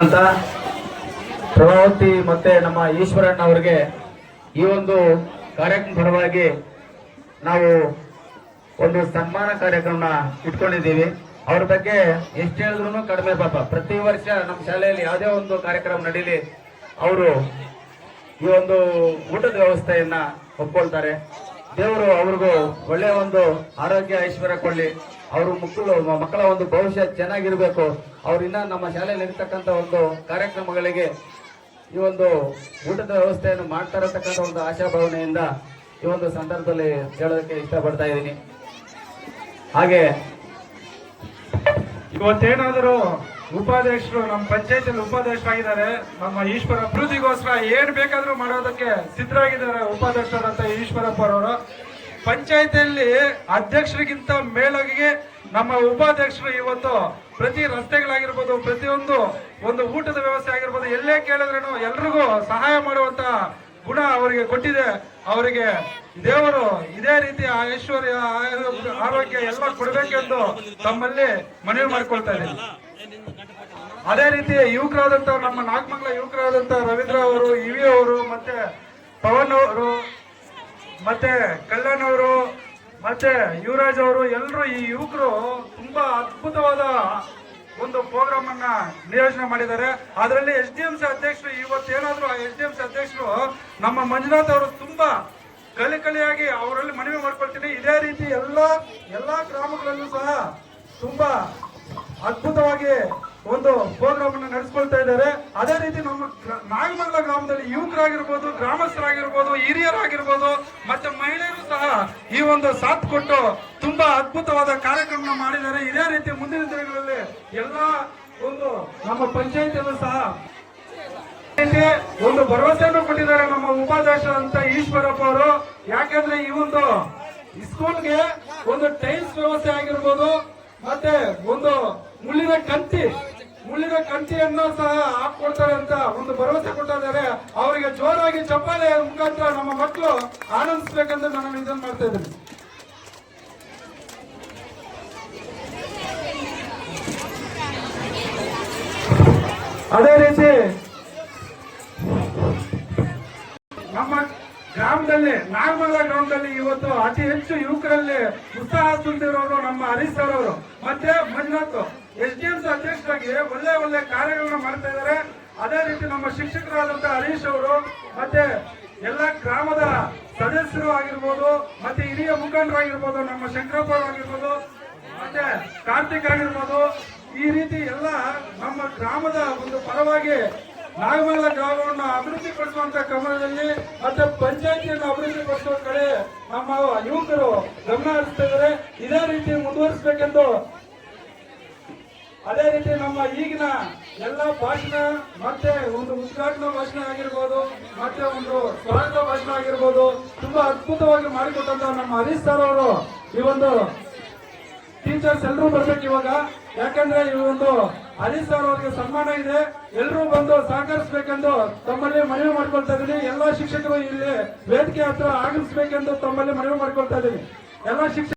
ಅಂತ ಪ್ರಭಾವತಿ ಮತ್ತೆ ನಮ್ಮ ಈಶ್ವರಣ್ಣ ಅವರಿಗೆ ಈ ಒಂದು ಕಾರ್ಯಕ್ರಮ ಪರವಾಗಿ ನಾವು ಒಂದು ಸನ್ಮಾನ ಕಾರ್ಯಕ್ರಮ ಇಟ್ಕೊಂಡಿದ್ದೀವಿ. ಅವ್ರ ಬಗ್ಗೆ ಎಷ್ಟು ಹೇಳಿದ್ರು ಕಡಿಮೆ ಪಾಪ. ಪ್ರತಿ ವರ್ಷ ನಮ್ಮ ಶಾಲೆಯಲ್ಲಿ ಯಾವುದೇ ಒಂದು ಕಾರ್ಯಕ್ರಮ ನಡೀಲಿ ಅವರು ಈ ಒಂದು ಊಟದ ವ್ಯವಸ್ಥೆಯನ್ನ ಒಪ್ಕೊಳ್ತಾರೆ. ದೇವರು ಅವ್ರಿಗೂ ಒಳ್ಳೆಯ ಒಂದು ಆರೋಗ್ಯ ಐಶ್ವರ್ಯ ಕೊಡ್ಲಿ. ಅವರು ಮಕ್ಕಳ ಒಂದು ಭವಿಷ್ಯ ಚೆನ್ನಾಗಿರ್ಬೇಕು. ಅವ್ರಿನ್ನ ನಮ್ಮ ಶಾಲೆಯಲ್ಲಿ ಇರ್ತಕ್ಕಂಥ ಒಂದು ಕಾರ್ಯಕ್ರಮಗಳಿಗೆ ಈ ಒಂದು ಊಟದ ವ್ಯವಸ್ಥೆಯನ್ನು ಮಾಡ್ತಾ ಇರತಕ್ಕಂಥ ಒಂದು ಆಶಾಭಾವನೆಯಿಂದ ಈ ಒಂದು ಸಂದರ್ಭದಲ್ಲಿ ಹೇಳೋದಕ್ಕೆ ಇಷ್ಟಪಡ್ತಾ ಇದ್ದೀನಿ. ಹಾಗೆ ಇವತ್ತೇನಾದರೂ ಉಪಾಧ್ಯಕ್ಷರು ನಮ್ಮ ಪಂಚಾಯತಿಯಲ್ಲಿ ಉಪಾಧ್ಯಕ್ಷರಾಗಿದ್ದಾರೆ. ನಮ್ಮ ಈಶ್ವರ ಅಭಿವೃದ್ಧಿಗೋಸ್ಕರ ಏನ್ ಬೇಕಾದ್ರೂ ಮಾಡೋದಕ್ಕೆ ಸಿದ್ಧರಾಗಿದ್ದಾರೆ ಉಪಾಧ್ಯಕ್ಷರಾದಂತ ಈಶ್ವರಪ್ಪ ಅವರು. ಪಂಚಾಯತಿಯಲ್ಲಿ ಅಧ್ಯಕ್ಷರಿಗಿಂತ ಮೇಲಾಗಿ ನಮ್ಮ ಉಪಾಧ್ಯಕ್ಷರು ಇವತ್ತು ಪ್ರತಿ ರಸ್ತೆಗಳಾಗಿರ್ಬೋದು, ಪ್ರತಿಯೊಂದು ಒಂದು ಊಟದ ವ್ಯವಸ್ಥೆ ಆಗಿರ್ಬೋದು, ಎಲ್ಲೇ ಕೇಳಿದ್ರೂ ಎಲ್ರಿಗೂ ಸಹಾಯ ಮಾಡುವಂತ ಗುಣ ಅವರಿಗೆ ಕೊಟ್ಟಿದೆ. ಅವರಿಗೆ ದೇವರು ಇದೇ ರೀತಿ ಐಶ್ವರ್ಯ ಆರೋಗ್ಯ ಎಲ್ಲ ಕೊಡಬೇಕೆಂದು ತಮ್ಮಲ್ಲಿ ಮನವಿ ಮಾಡ್ಕೊಳ್ತಾ ಇದ್ದೀನಿ. ಅದೇ ರೀತಿ ಯುವಕರಾದಂತ ನಮ್ಮ ನಾಗಮಂಗಲ ಯುವಕರಾದಂತ ರವೀಂದ್ರ ಅವರು, ಇವಿ ಅವರು, ಮತ್ತೆ ಪವನ್ ಅವರು, ಮತ್ತೆ ಕಲ್ಯಾಣ್ ಅವರು, ಮತ್ತೆ ಯುವರಾಜ್ ಅವರು, ಎಲ್ಲರೂ ಈ ಯುವಕರು ತುಂಬಾ ಅದ್ಭುತವಾದ ಒಂದು ಪ್ರೋಗ್ರಾಮ್ ಅನ್ನ ನಿಯೋಜನೆ ಮಾಡಿದ್ದಾರೆ. ಅದರಲ್ಲಿ SDMC ಅಧ್ಯಕ್ಷರು ಇವತ್ತೇನಾದ್ರು ಆ SDMC ಅಧ್ಯಕ್ಷರು ನಮ್ಮ ಮಂಜುನಾಥ್ ಅವರು ತುಂಬಾ ಕಲಿಯಾಗಿ ಅವರಲ್ಲಿ ಮನವಿ ಮಾಡ್ಕೊಳ್ತೀನಿ. ಇದೇ ರೀತಿ ಎಲ್ಲಾ ಗ್ರಾಮಗಳಲ್ಲೂ ಸಹ ತುಂಬಾ ಅದ್ಭುತವಾಗಿ ಒಂದು ಪ್ರೋಗ್ರಾಮ್ ಅನ್ನು ನಡೆಸ್ಕೊಳ್ತಾ ಇದ್ದಾರೆ. ಅದೇ ರೀತಿ ನಮ್ಮ ನಾಗಮಂಗಲ ಗ್ರಾಮದಲ್ಲಿ ಯುವಕರಾಗಿರ್ಬೋದು, ಗ್ರಾಮಸ್ಥರಾಗಿರ್ಬೋದು, ಹಿರಿಯರಾಗಿರ್ಬೋದು, ಮತ್ತೆ ಮಹಿಳೆಯರು ಸಹ ಈ ಒಂದು ಸಾಥ್ ಕೊಟ್ಟು ತುಂಬಾ ಅದ್ಭುತವಾದ ಕಾರ್ಯಕ್ರಮ ಮಾಡಿದ್ದಾರೆ. ಇದೇ ರೀತಿ ಮುಂದಿನ ದಿನಗಳಲ್ಲಿ ಎಲ್ಲಾ ಒಂದು ನಮ್ಮ ಪಂಚಾಯತಿಯಲ್ಲೂ ಸಹ ಒಂದು ಭರವಸೆಯನ್ನು ಕೊಟ್ಟಿದ್ದಾರೆ ನಮ್ಮ ಉಪಾಧ್ಯಕ್ಷ ಅಂತ ಈಶ್ವರಪ್ಪ ಅವರು. ಯಾಕಂದ್ರೆ ಈ ಒಂದು ಸ್ಕೂಲ್ಗೆ ಒಂದು ಟೈಲ್ಸ್ ವ್ಯವಸ್ಥೆ ಆಗಿರ್ಬೋದು, ಮತ್ತೆ ಒಂದು ಮುಳ್ಳಿನ ಕಂತಿಯನ್ನು ಸಹ ಹಾಕೊಡ್ತಾರೆ ಅಂತ ಒಂದು ಭರವಸೆ ಕೊಟ್ಟಿದ್ದಾರೆ. ಅವರಿಗೆ ಜೋರಾಗಿ ಚಪ್ಪಾಳೆ ಮುಖಾಂತರ ನಮ್ಮ ಮಕ್ಕಳು ಆನಂದಿಸಬೇಕಂತ ನಾನು ಇದನ್ನು ಮಾಡ್ತಾ ಇದ್ದೀನಿ. ಅದೇ ರೀತಿ ನಮ್ಮ ಗ್ರಾಮದಲ್ಲಿ, ನಾಗಮಂಗಲ ಗ್ರಾಮದಲ್ಲಿ ಇವತ್ತು ಅತಿ ಹೆಚ್ಚು ಯುವಕರಲ್ಲಿ ಉತ್ಸಾಹ ತುಂಬಿರೋರು ನಮ್ಮ ಹರೀಶ್ ಸರ್ ಅವರು ಮತ್ತೆ ಮಂಜುನಾಥ್ SDMC ಅಧ್ಯಕ್ಷರಾಗಿ ಒಳ್ಳೆ ಕಾರ್ಯಗಳನ್ನ ಮಾಡ್ತಾ ಇದ್ದಾರೆ. ಅದೇ ರೀತಿ ನಮ್ಮ ಶಿಕ್ಷಕರಾದಂತಹ ಹರೀಶ್ ಅವರು, ಮತ್ತೆ ಎಲ್ಲ ಗ್ರಾಮದ ಸದಸ್ಯರು ಆಗಿರ್ಬೋದು, ಮತ್ತೆ ಹಿರಿಯ ಮುಖಂಡರಾಗಿರ್ಬೋದು, ನಮ್ಮ ಶಂಕರಪ್ಪ ಆಗಿರ್ಬೋದು, ಮತ್ತೆ ಕಾರ್ತಿಕ್ ಆಗಿರ್ಬೋದು, ಈ ರೀತಿ ಎಲ್ಲ ನಮ್ಮ ಗ್ರಾಮದ ಒಂದು ಪರವಾಗಿ ನಾಗಮಂಗಲ ಗ್ರಾಮವನ್ನು ಅಭಿವೃದ್ಧಿ ಪಡಿಸುವಂತ ಕ್ರಮದಲ್ಲಿ ಮತ್ತೆ ಪಂಚಾಯತಿಯನ್ನು ಅಭಿವೃದ್ಧಿ ಪಡಿಸುವ ಕಡೆ ನಮ್ಮ ಯುವಕರು ಗಮನ ಹರಿಸ್ತಾ ಇದ್ದಾರೆ. ಇದೇ ರೀತಿ ಮುಂದುವರಿಸಬೇಕೆಂದು, ಅದೇ ರೀತಿ ನಮ್ಮ ಈಗಿನ ಎಲ್ಲ ಭಾಷಣ, ಮತ್ತೆ ಒಂದು ಉದ್ಘಾಟನಾ ಭಾಷಣ ಆಗಿರ್ಬೋದು, ಮತ್ತೆ ಒಂದು ಸ್ವಾಗತ ಭಾಷಣ ಆಗಿರ್ಬೋದು, ತುಂಬಾ ಅದ್ಭುತವಾಗಿ ಮಾಡಿಕೊಟ್ಟಂತ ನಮ್ಮ ಹರೀಶ್ ಸರ್ ಅವರು ಈ ಒಂದು ಟೀಚರ್ಸ್ ಎಲ್ಲರೂ ಬರ್ಬೇಕು ಇವಾಗ. ಯಾಕಂದ್ರೆ ಈ ಒಂದು ಹರೀಶ್ ಸರ್ ಅವರಿಗೆ ಸನ್ಮಾನ ಇದೆ, ಎಲ್ಲರೂ ಬಂದು ಸಹಕರಿಸಬೇಕೆಂದು ತಮ್ಮಲ್ಲಿ ಮನವಿ ಮಾಡ್ಕೊಳ್ತಾ ಇದ್ದೀನಿ. ಎಲ್ಲಾ ಶಿಕ್ಷಕರು ಇಲ್ಲಿ ವೇದಿಕೆ ಹತ್ರ ಆಗಮಿಸಬೇಕೆಂದು ತಮ್ಮಲ್ಲಿ ಮನವಿ ಮಾಡ್ಕೊಳ್ತಾ ಇದ್ದೀನಿ. ಎಲ್ಲಾ ಶಿಕ್ಷಕರು